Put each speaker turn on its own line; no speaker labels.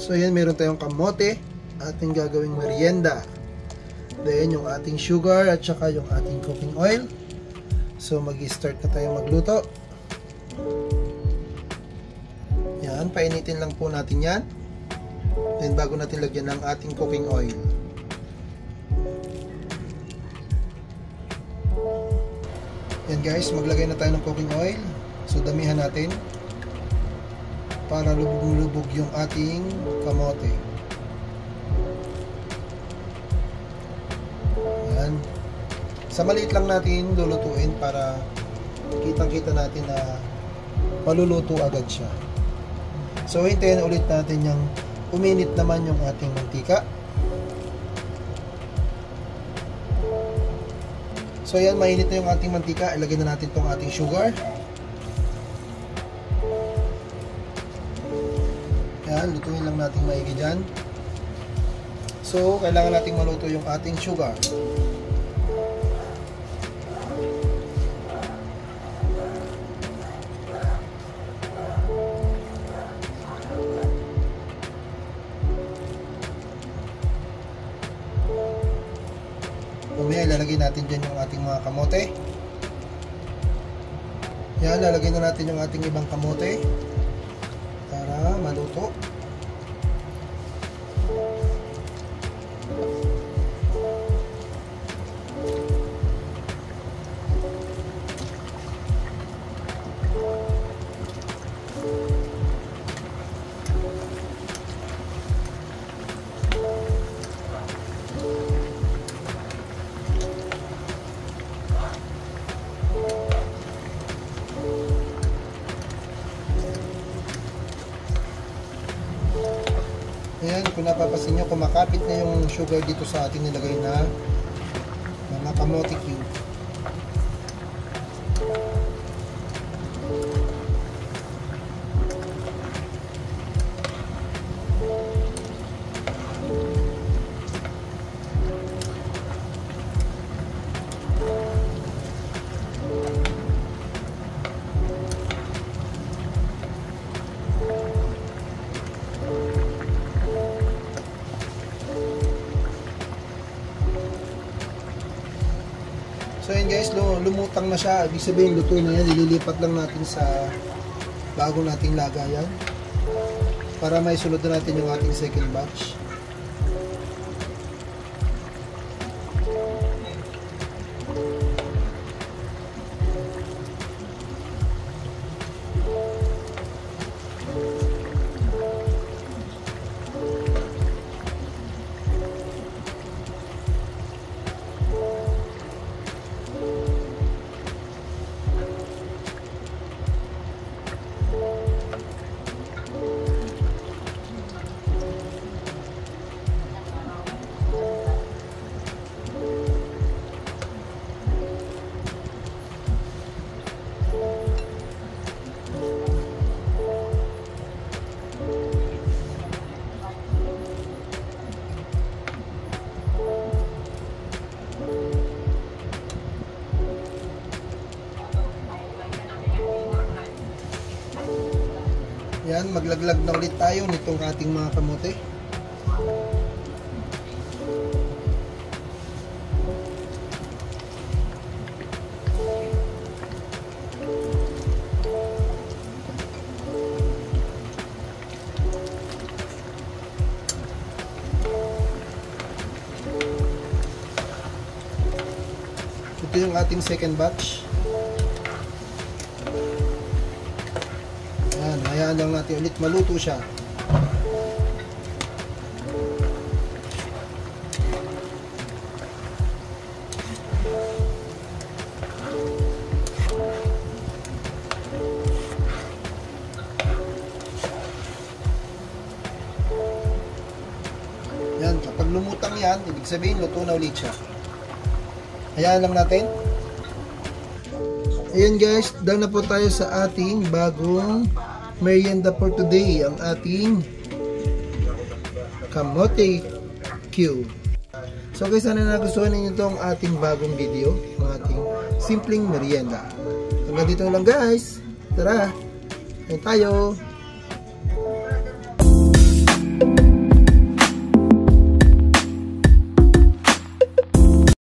So yan, meron tayong kamote, ating gagawing merienda. Then yung ating sugar at saka yung ating cooking oil. So mag-start na tayo magluto. Yan, painitin lang po natin yan. Then bago natin lagyan ng ating cooking oil. Yan guys, maglagay na tayo ng cooking oil. So damihan natin para lubog-lubog yung ating kamote. Yan. Sa maliit lang natin lulutuin para kitang-kita natin na maluluto agad siya. So hintayin ulit natin yung uminit naman yung ating mantika. So yan, mainit na yung ating mantika. Ilagay na natin tong ating sugar. Yan, lutuin lang natin maigi dyan. So, kailangan nating maluto yung ating sugar. Mamaya, ilalagay natin dyan yung ating mga kamote. Yan, lalagay na natin yung ating ibang kamote para maluto. Ayan, kung napapasin nyo, kumakapit na yung sugar dito sa ating nilagay na mga kamote cube. So yun guys, lumutang na siya. Ibig sabihin, luto na yan. Ililipat lang natin sa bago nating lagayan para may sunod na natin yung ating second batch. Yan, maglaglag na ulit tayo nitong ating mga kamote. Ito yung ating second batch. Yan, hayaan lang natin ulit maluto siya. Yan, kapag lumutang yan, ibig sabihin luto na ulit siya. Hayaan lang natin. Ayan guys, done na po tayo sa ating bagong merienda for today. Ang ating kamote cube. So guys, sana nagustuhan ninyo itong ating bagong video. Ang ating simpleng merienda. Hanggang dito lang guys. Tara, kain tayo.